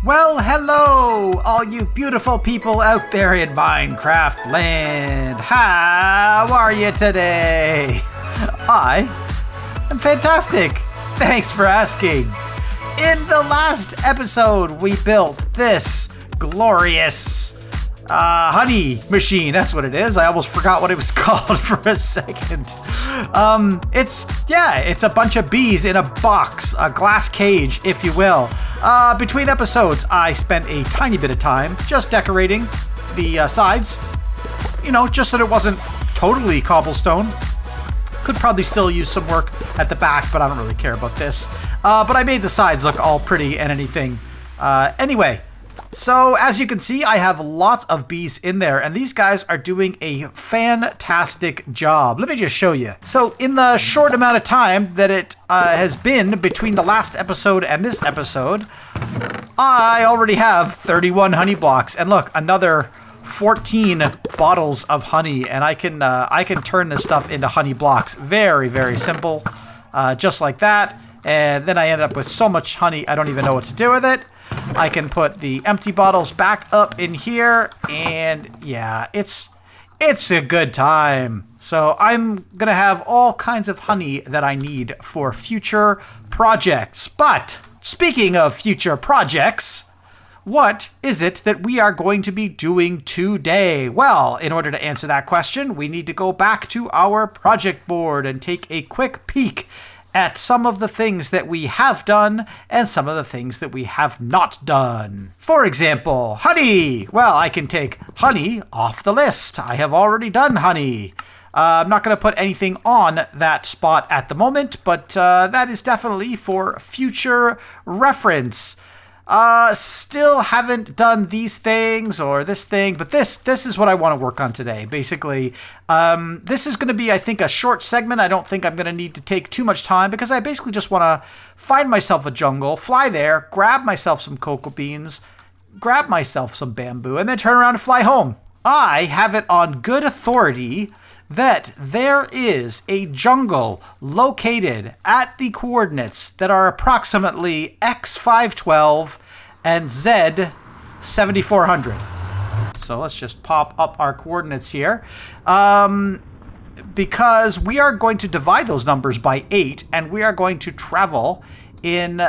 Well, hello, all you beautiful people out there in Minecraft land. How are you today? I am fantastic. Thanks for asking. In the last episode, we built this glorious honey machine. That's what it is. I almost forgot what it was called for a second. It's a bunch of bees in a box, a glass cage, if you will. Between episodes, I spent a tiny bit of time just decorating the sides, just so that it wasn't totally cobblestone. Could probably still use some work at the back, but I don't really care about this. But I made the sides look all pretty and anything. Anyway, so as you can see, I have lots of bees in there, and these guys are doing a fantastic job. Let me just show you. So in the short amount of time that it has been between the last episode and this episode, I already have 31 honey blocks. And look, another 14 bottles of honey, and I can turn this stuff into honey blocks. Very, very simple, just like that. And then I end up with so much honey, I don't even know what to do with it. I can put the empty bottles back up in here, and yeah, it's a good time. So I'm gonna have all kinds of honey that I need for future projects. But speaking of future projects, what is it that we are going to be doing today? Well, in order to answer that question, we need to go back to our project board and take a quick peek at some of the things that we have done and some of the things that we have not done. For example, honey. Well, I can take honey off the list. I have already done honey. I'm not going to put anything on that spot at the moment, but that is definitely for future reference. Still haven't done these things or this thing, but this is what I want to work on today. Basically, this is going to be, I think, a short segment. I don't think I'm going to need to take too much time because I basically just want to find myself a jungle, fly there, grab myself some cocoa beans, grab myself some bamboo, and then turn around and fly home. I have it on good authority that there is a jungle located at the coordinates that are approximately X512 and Z7400. So let's just pop up our coordinates here. Because we are going to divide those numbers by 8, and we are going to travel in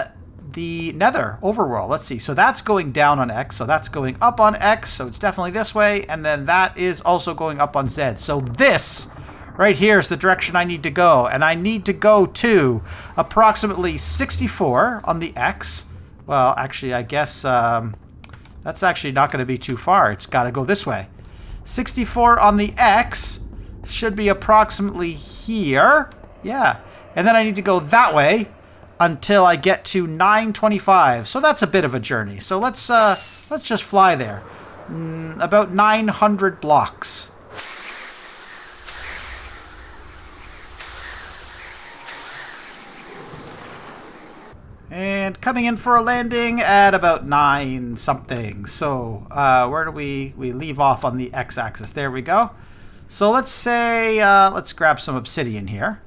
the nether overworld. Let's see. So that's going down on X. So that's going up on X. So it's definitely this way. And then that is also going up on Z. So this right here is the direction I need to go. And I need to go to approximately 64 on the X. Well, actually, I guess that's actually not going to be too far. It's got to go this way. 64 on the X should be approximately here. Yeah. And then I need to go that way until I get to 925. So that's a bit of a journey. So let's just fly there. About 900 blocks. And coming in for a landing at about 9 something. So where do we leave off on the x-axis? There we go. So let's say, let's grab some obsidian here.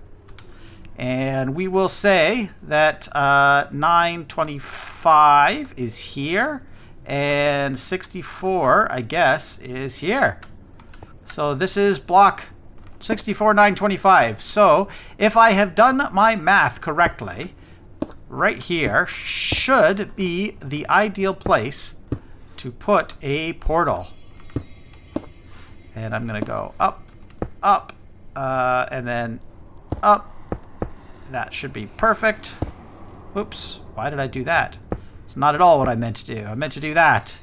And we will say that 925 is here, and 64, I guess, is here. So this is block 64, 925. So if I have done my math correctly, right here should be the ideal place to put a portal. And I'm going to go up, up, and then up. That should be perfect. Oops, why did I do that? It's not at all what I meant to do. I meant to do that.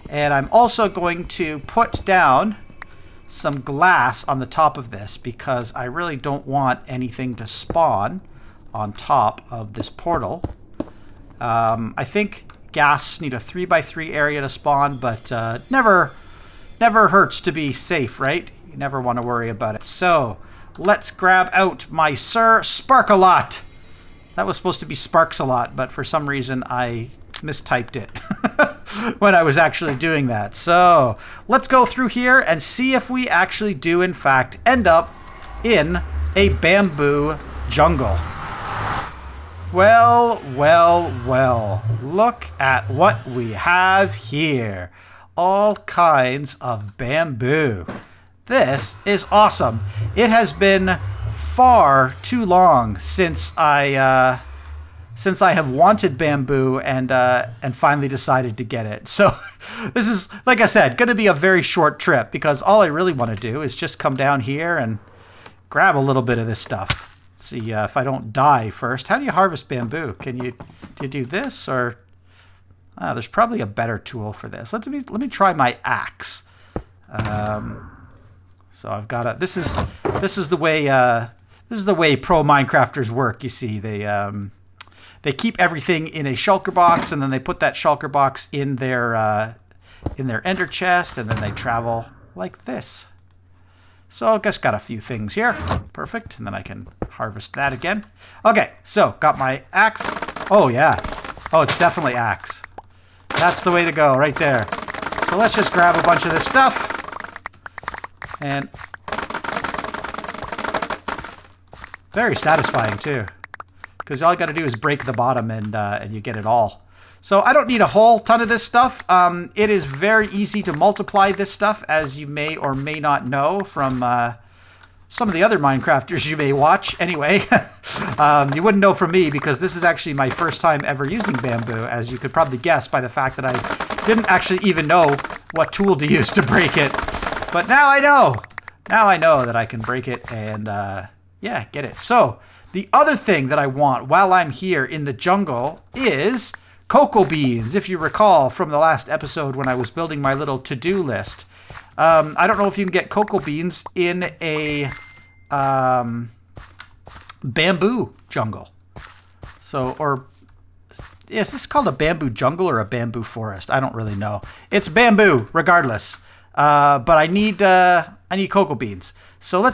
And I'm also going to put down some glass on the top of this because I really don't want anything to spawn on top of this portal. I think ghasts need a 3x3 area to spawn, but never hurts to be safe, right? You never want to worry about it. So let's grab out my Sir Spark-a-Lot. That was supposed to be Sparks-a-Lot, but for some reason I mistyped it when I was actually doing that. So let's go through here and see if we actually do, in fact, end up in a bamboo jungle. Well, well, well. Look at what we have here. All kinds of bamboo. This is awesome. It has been far too long since I have wanted bamboo and finally decided to get it. So this is, like I said, going to be a very short trip because all I really want to do is just come down here and grab a little bit of this stuff. See if I don't die first. How do you harvest bamboo? Do you do this or? There's probably a better tool for this. Let me try my axe. So I've got a. This is the way pro Minecrafters work. You see, they keep everything in a shulker box, and then they put that shulker box in their ender chest, and then they travel like this. So I guess got a few things here. Perfect. And then I can harvest that again. Okay, so got my axe. Oh, yeah. Oh, it's definitely axe. That's the way to go right there. So let's just grab a bunch of this stuff. And very satisfying, too. Because all you got to do is break the bottom and you get it all. So I don't need a whole ton of this stuff. It is very easy to multiply this stuff, as you may or may not know from some of the other Minecrafters you may watch. Anyway, you wouldn't know from me because this is actually my first time ever using bamboo, as you could probably guess by the fact that I didn't actually even know what tool to use to break it. But now I know. Now I know that I can break it and, yeah, get it. So the other thing that I want while I'm here in the jungle is cocoa beans, if you recall from the last episode when I was building my little to-do list. I don't know if you can get cocoa beans in a bamboo jungle. So, or is this called a bamboo jungle or a bamboo forest? I don't really know. It's bamboo, regardless. But I need cocoa beans. So let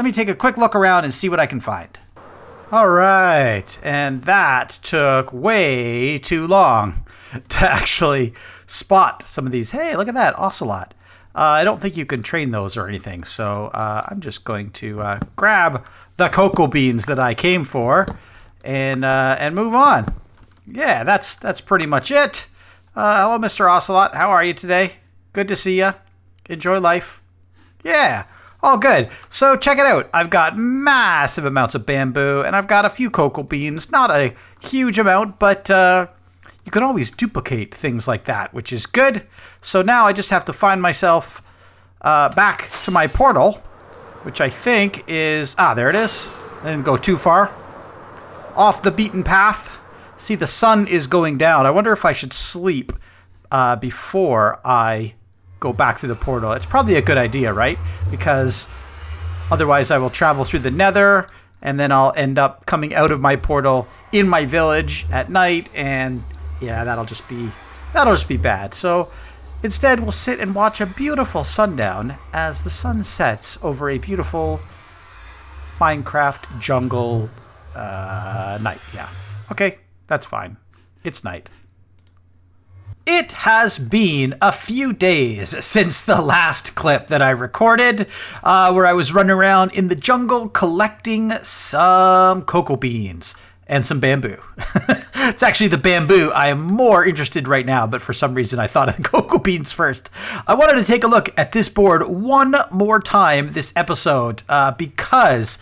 me take a quick look around and see what I can find. All right, and that took way too long to actually spot some of these. Hey, look at that, ocelot. I don't think you can train those or anything, so I'm just going to grab the cocoa beans that I came for and move on. Yeah, that's pretty much it. Hello, Mr. Ocelot. How are you today? Good to see you. Enjoy life. Yeah. All good. So check it out. I've got massive amounts of bamboo, and I've got a few cocoa beans. Not a huge amount, but you can always duplicate things like that, which is good. So now I just have to find myself back to my portal, which I think is... there it is. I didn't go too far. Off the beaten path. See, the sun is going down. I wonder if I should sleep before I go back through the portal. It's probably a good idea, right? Because otherwise I will travel through the nether and then I'll end up coming out of my portal in my village at night, and yeah, that'll just be bad. So instead we'll sit and watch a beautiful sundown as the sun sets over a beautiful Minecraft jungle night. Yeah. Okay, that's fine. It's night. It has been a few days since the last clip that I recorded, where I was running around in the jungle collecting some cocoa beans and some bamboo. It's actually the bamboo I am more interested right now, but for some reason I thought of the cocoa beans first. I wanted to take a look at this board one more time this episode because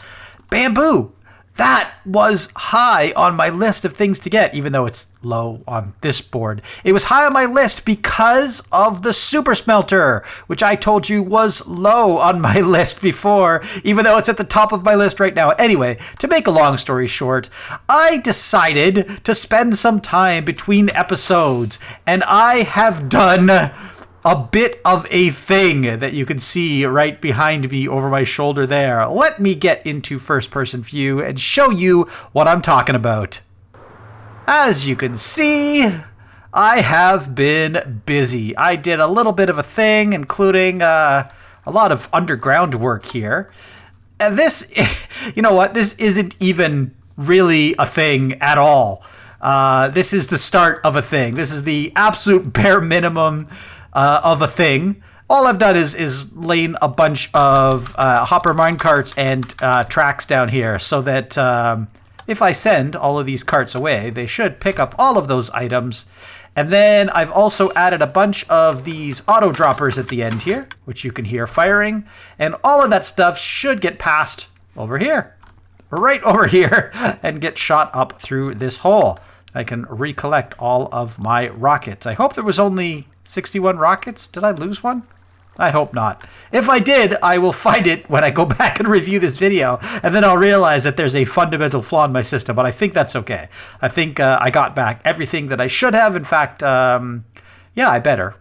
bamboo. That was high on my list of things to get, even though it's low on this board. It was high on my list because of the Super Smelter, which I told you was low on my list before, even though it's at the top of my list right now. Anyway, to make a long story short, I decided to spend some time between episodes, and I have done a bit of a thing that you can see right behind me over my shoulder there. Let me get into first-person view and show you what I'm talking about. As you can see, I have been busy. I did a little bit of a thing, including a lot of underground work here. And this, you know what, this isn't even really a thing at all. This is the start of a thing. This is the absolute bare minimum of a thing. All I've done is laid a bunch of hopper minecarts and tracks down here so that if I send all of these carts away, they should pick up all of those items. And then I've also added a bunch of these auto droppers at the end here, which you can hear firing. And all of that stuff should get passed over here, right over here, and get shot up through this hole. I can recollect all of my rockets. I hope there was only 61 rockets. Did I lose one? I hope not. If I did, I will find it when I go back and review this video, and then I'll realize that there's a fundamental flaw in my system, but I think that's okay. I think I got back everything that I should have. In fact, yeah, I better.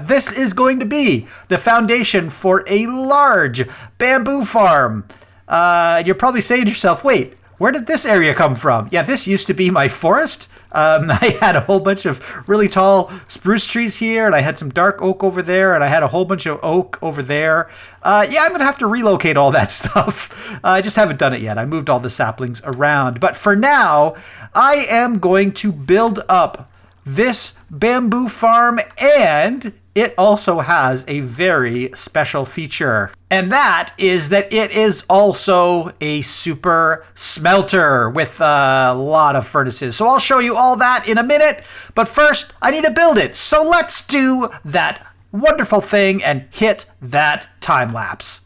This is going to be the foundation for a large bamboo farm. You're probably saying to yourself, wait, where did this area come from? Yeah, this used to be my forest. I had a whole bunch of really tall spruce trees here, and I had some dark oak over there, and I had a whole bunch of oak over there. Yeah, I'm going to have to relocate all that stuff. I just haven't done it yet. I moved all the saplings around. But for now, I am going to build up this bamboo farm, and it also has a very special feature. And that is that it is also a super smelter with a lot of furnaces. So I'll show you all that in a minute. But first, I need to build it. So let's do that wonderful thing and hit that time lapse.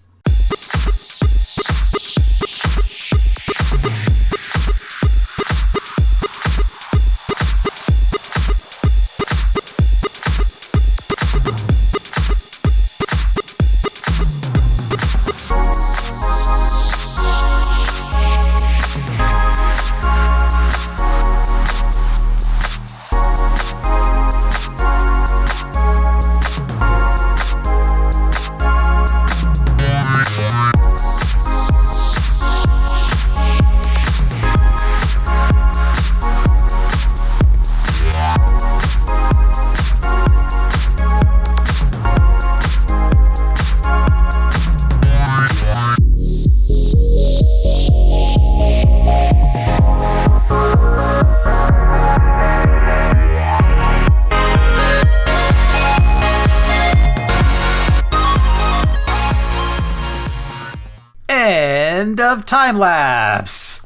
End of time lapse.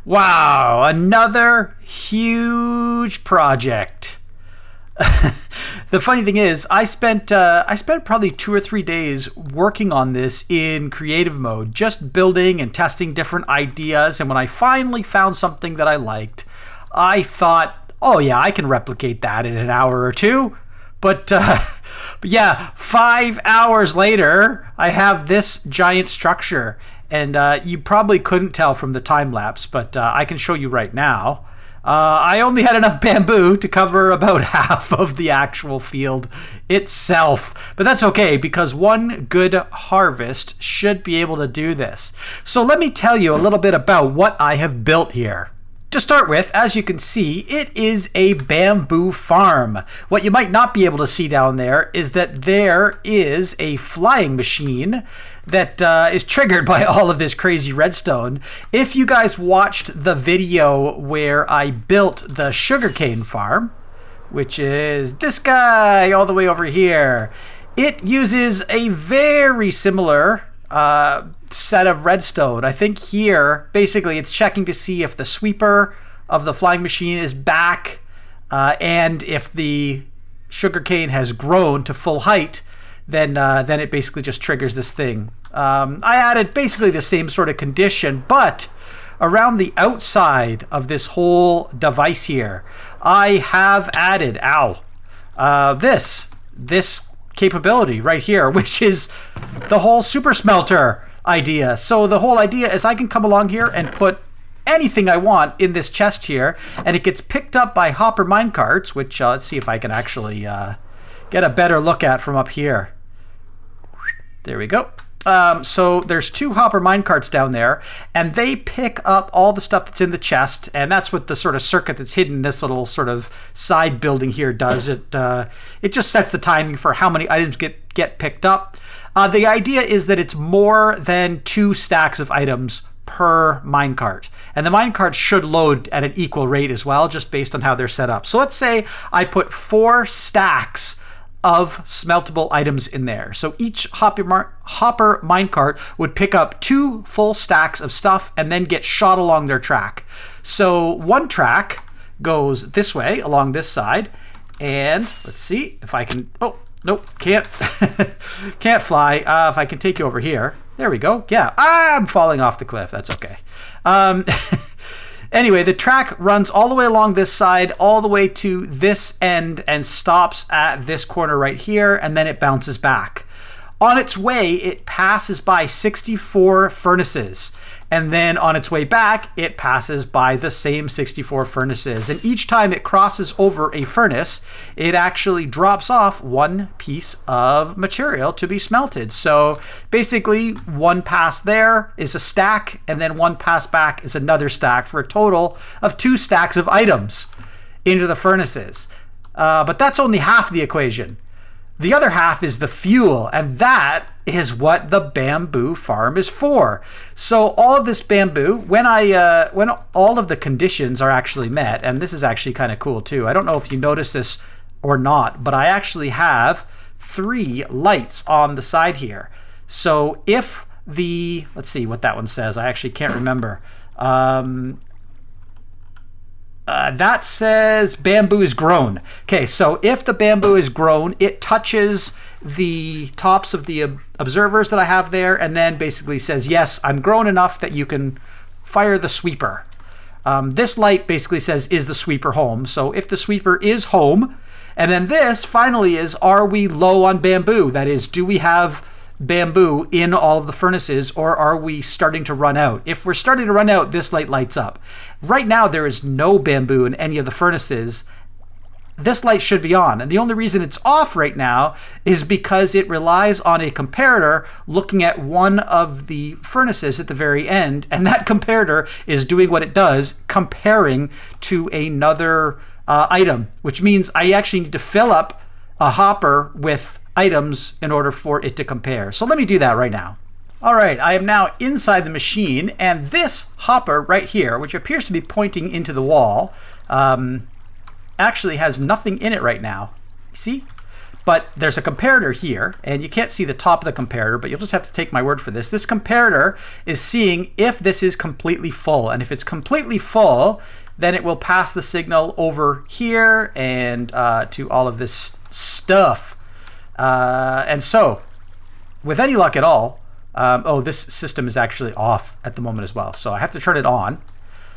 Wow, another huge project. The funny thing is, I spent probably 2 or 3 days working on this in creative mode, just building and testing different ideas. And when I finally found something that I liked, I thought, oh yeah, I can replicate that in an hour or two. But yeah, 5 hours later, I have this giant structure. And you probably couldn't tell from the time lapse, but I can show you right now. I only had enough bamboo to cover about half of the actual field itself. But that's okay, because one good harvest should be able to do this. So let me tell you a little bit about what I have built here. To start with, as you can see, it is a bamboo farm. What you might not be able to see down there is that there is a flying machine that is triggered by all of this crazy redstone. If you guys watched the video where I built the sugarcane farm, which is this guy all the way over here, it uses a very similar set of redstone. I think here, basically, it's checking to see if the sweeper of the flying machine is back and if the sugarcane has grown to full height, then it basically just triggers this thing. I added basically the same sort of condition, but around the outside of this whole device here, I have added, this capability right here, which is the whole Super Smelter idea. So the whole idea is I can come along here and put anything I want in this chest here, and it gets picked up by hopper minecarts, which let's see if I can actually get a better look at from up here. There we go. So there's 2 hopper minecarts down there, and they pick up all the stuff that's in the chest, and that's what the sort of circuit that's hidden in this little sort of side building here does. It just sets the timing for how many items get picked up. The idea is that it's more than 2 stacks of items per minecart, and the minecarts should load at an equal rate as well, just based on how they're set up. So let's say I put 4 stacks of smeltable items in there. So each hopper minecart would pick up 2 full stacks of stuff and then get shot along their track. So one track goes this way along this side, and let's see if I can, oh, nope, can't, can't fly. If I can take you over here. There we go. Yeah, I'm falling off the cliff. That's okay. Anyway, the track runs all the way along this side, all the way to this end, and stops at this corner right here, and then it bounces back. On its way, it passes by 64 furnaces. And then on its way back, it passes by the same 64 furnaces. And each time it crosses over a furnace, it actually drops off 1 piece of material to be smelted. So basically, 1 pass there is a stack, and then 1 pass back is another stack, for a total of 2 stacks of items into the furnaces. But that's only half the equation. The other half is the fuel, and that is what the bamboo farm is for. So all of this bamboo, when all of the conditions are actually met, and this is actually kind of cool too. I don't know if you notice this or not, but I actually have 3 lights on the side here. So if let's see what that one says. I actually can't remember. That says bamboo is grown. Okay, so if the bamboo is grown, it touches the tops of the observers that I have there, and then basically says, yes, I'm grown enough that you can fire the sweeper. This light basically says, is the sweeper home? So if the sweeper is home, and then this finally is, are we low on bamboo? That is, do we have bamboo in all of the furnaces, or are we starting to run out? If we're starting to run out, this light lights up. Right now, there is no bamboo in any of the furnaces. This light should be on, and the only reason it's off right now is because it relies on a comparator looking at one of the furnaces at the very end, and that comparator is doing what it does, comparing to another item, which means I actually need to fill up a hopper with items in order for it to compare. So let me do that right now. All right, I am now inside the machine, and this hopper right here, which appears to be pointing into the wall, actually has nothing in it right now. See? But there's a comparator here, and you can't see the top of the comparator, but you'll just have to take my word for this. This comparator is seeing if this is completely full, and if it's completely full, then it will pass the signal over here and to all of this stuff. And so, with any luck at all, this system is actually off at the moment as well. So I have to turn it on.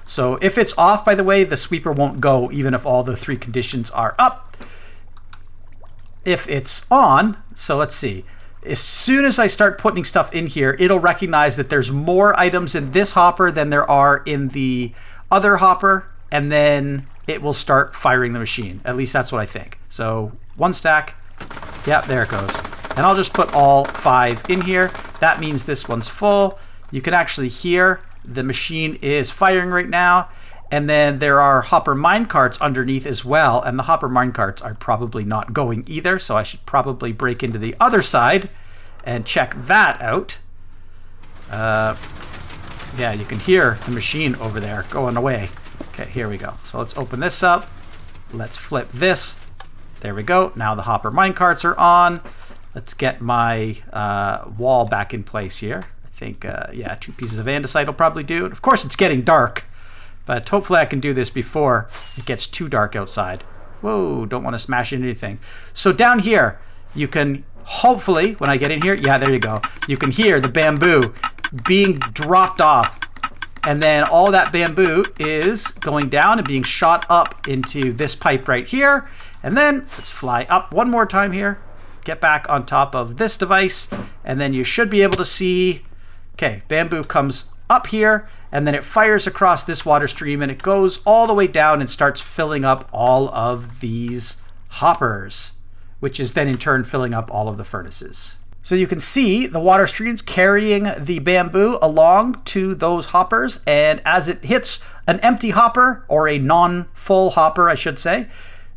So if it's off, by the way, the sweeper won't go even if all the 3 conditions are up. If it's on, so let's see. As soon as I start putting stuff in here, it'll recognize that there's more items in this hopper than there are in the other hopper, and then it will start firing the machine. At least that's what I think. So 1 stack. Yeah, there it goes. And I'll just put all 5 in here. That means this one's full. You can actually hear the machine is firing right now. And then there are hopper minecarts underneath as well. And the hopper minecarts are probably not going either. So I should probably break into the other side and check that out. Yeah, you can hear the machine over there going away. Okay, here we go. So let's open this up. Let's flip this. There we go. Now the hopper minecarts are on. Let's get my wall back in place here. I think, yeah, 2 pieces of andesite will probably do. Of course, it's getting dark, but hopefully I can do this before it gets too dark outside. Whoa, don't want to smash into anything. So down here, you can hopefully, when I get in here, yeah, there you go. You can hear the bamboo being dropped off. And then all that bamboo is going down and being shot up into this pipe right here. And then let's fly up one more time here. Get back on top of this device. And then you should be able to see, okay, bamboo comes up here and then it fires across this water stream and it goes all the way down and starts filling up all of these hoppers, which is then in turn filling up all of the furnaces. So you can see the water streams carrying the bamboo along to those hoppers, and as it hits an empty hopper, or a non-full hopper I should say,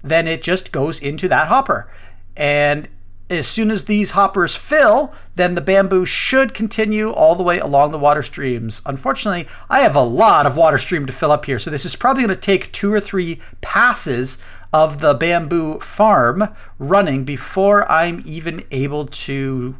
then it just goes into that hopper. And as soon as these hoppers fill, then the bamboo should continue all the way along the water streams. Unfortunately, I have a lot of water stream to fill up here, so this is probably going to take 2 or 3 passes of the bamboo farm running before I'm even able to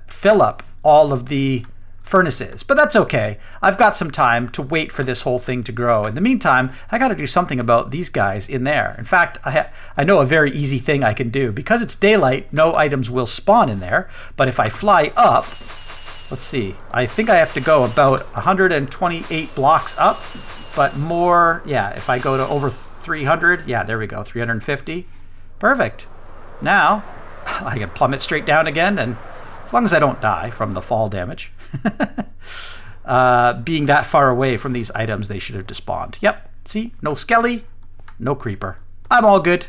fill up all of the furnaces. But that's okay. I've got some time to wait for this whole thing to grow. In the meantime, I got to do something about these guys in there. In fact, I know a very easy thing I can do. Because it's daylight, no items will spawn in there. But if I fly up, let's see, I think I have to go about 128 blocks up, but more, yeah, if I go to over 300, yeah, there we go, 350. Perfect. Now, I can plummet straight down again, and as long as I don't die from the fall damage. Being that far away from these items, they should have despawned. Yep, see? No skelly, no creeper. I'm all good.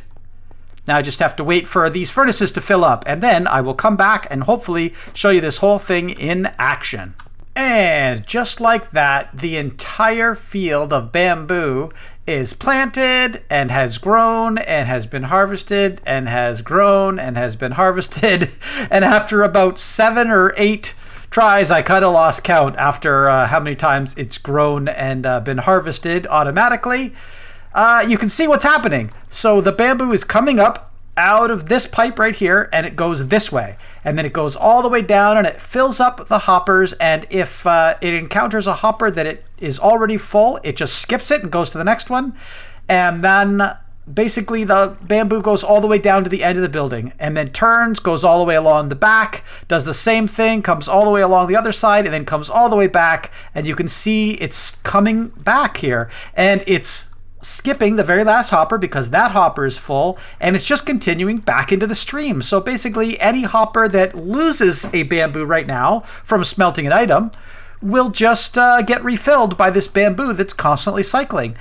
Now I just have to wait for these furnaces to fill up, and then I will come back and hopefully show you this whole thing in action. And just like that, the entire field of bamboo is planted and has grown and has been harvested and has grown and has been harvested. And after about 7 or 8 tries, I kind of lost count after how many times it's grown and been harvested automatically. You can see what's happening. So the bamboo is coming up out of this pipe right here, and it goes this way, and then it goes all the way down and it fills up the hoppers. And if it encounters a hopper that it is already full, it just skips it and goes to the next one. And then basically the bamboo goes all the way down to the end of the building and then turns, goes all the way along the back, does the same thing, comes all the way along the other side, and then comes all the way back. And you can see it's coming back here, and it's skipping the very last hopper because that hopper is full, and it's just continuing back into the stream. So basically any hopper that loses a bamboo right now from smelting an item will just get refilled by this bamboo that's constantly cycling.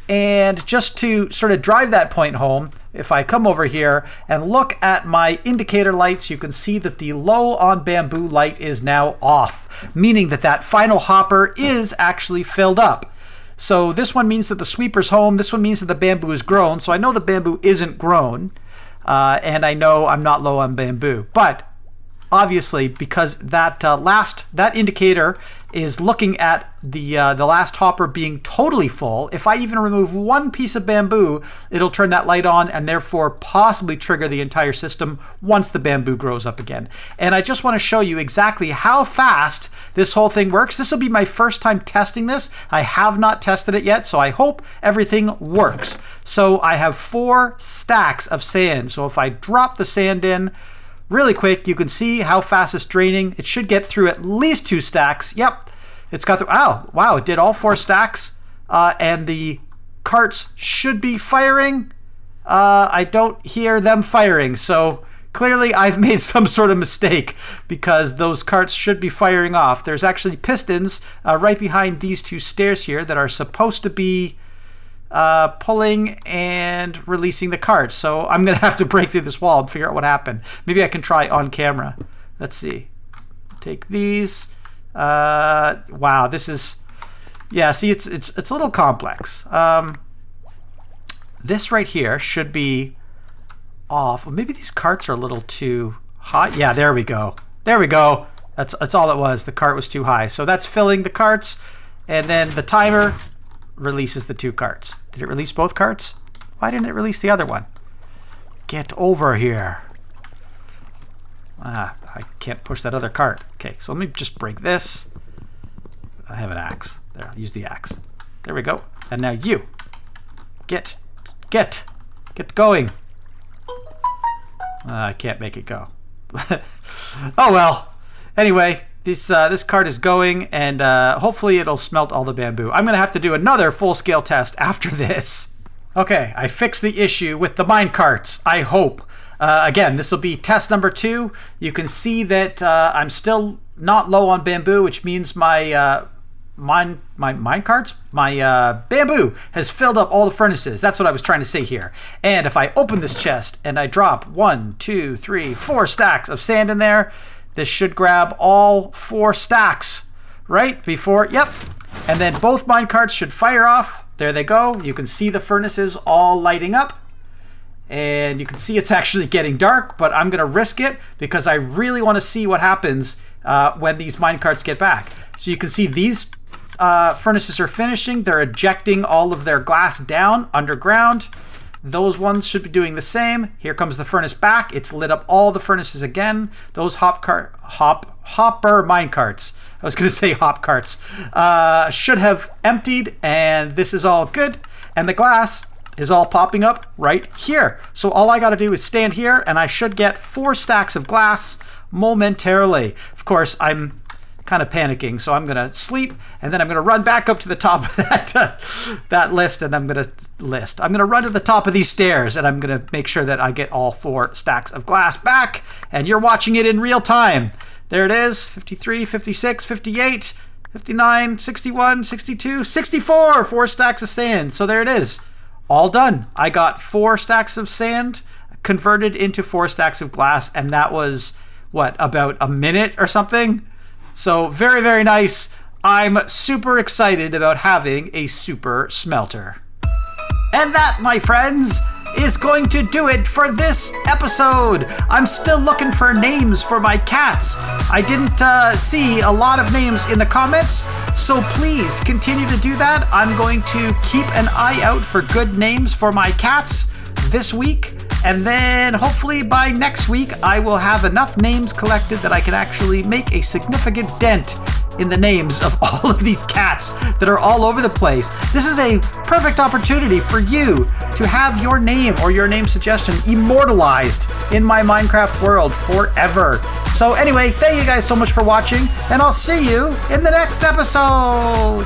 And just to sort of drive that point home, if I come over here and look at my indicator lights, you can see that the low on bamboo light is now off, meaning that that final hopper is actually filled up. So this one means that the sweeper's home. This one means that the bamboo is grown. So I know the bamboo isn't grown, and I know I'm not low on bamboo. But obviously, because that that indicator is looking at the last hopper being totally full, if I even remove one piece of bamboo, it'll turn that light on and therefore possibly trigger the entire system once the bamboo grows up again. And I just want to show you exactly how fast this whole thing works. This will be my first time testing this. I have not tested it yet, so I hope everything works. So I have 4 stacks of sand. So if I drop the sand in really quick, you can see how fast it's draining. It should get through at least 2 stacks. Yep, it's got through. Wow, it did all 4 stacks. And the carts should be firing. I don't hear them firing, so clearly I've made some sort of mistake because those carts should be firing off. There's actually pistons right behind these 2 stairs here that are supposed to be pulling and releasing the carts. So I'm going to have to break through this wall and figure out what happened. Maybe I can try on camera. Let's see. Take these. Wow, this is... Yeah, see, it's a little complex. This right here should be off. Well, maybe these carts are a little too hot. Yeah, there we go. There we go. That's all it was. The cart was too high. So that's filling the carts, and then the timer releases the 2 carts. Did it release both carts? Why didn't it release the other one? Get over here. I can't push that other cart. Okay, so let me just break this. I have an axe. There, I'll use the axe. There we go. And now you. Get going. I can't make it go. Oh well. Anyway, this cart is going, and hopefully it'll smelt all the bamboo. I'm gonna have to do another full-scale test after this. Okay, I fixed the issue with the minecarts, I hope. Again, this will be test number 2. You can see that I'm still not low on bamboo, which means my minecarts, my bamboo has filled up all the furnaces. That's what I was trying to say here. And if I open this chest and I drop 1, 2, 3, 4 stacks of sand in there, this should grab all 4 stacks right before, yep. And then both minecarts should fire off. There they go. You can see the furnaces all lighting up. And you can see it's actually getting dark, but I'm going to risk it because I really want to see what happens when these minecarts get back. So you can see these furnaces are finishing. They're ejecting all of their glass down underground. Those ones should be doing the same. Here comes the furnace back. It's lit up all the furnaces again. Those hopper minecarts, I was going to say hop carts, should have emptied, and this is all good. And the glass is all popping up right here. So all I got to do is stand here, and I should get 4 stacks of glass momentarily. Of course, I'm kind of panicking, so I'm gonna sleep, and then I'm gonna run back up to the top of that list, and I'm gonna run to the top of these stairs, and I'm gonna make sure that I get all 4 stacks of glass back, and you're watching it in real time. There it is, 53, 56, 58, 59, 61, 62, 64, 4 stacks of sand. So there it is, all done. I got 4 stacks of sand converted into 4 stacks of glass, and that was, what, about a minute or something? So very, very nice. I'm super excited about having a super smelter. And that, my friends, is going to do it for this episode. I'm still looking for names for my cats. I didn't see a lot of names in the comments, so please continue to do that. I'm going to keep an eye out for good names for my cats this week. And then hopefully by next week, I will have enough names collected that I can actually make a significant dent in the names of all of these cats that are all over the place. This is a perfect opportunity for you to have your name or your name suggestion immortalized in my Minecraft world forever. So anyway, thank you guys so much for watching, and I'll see you in the next episode.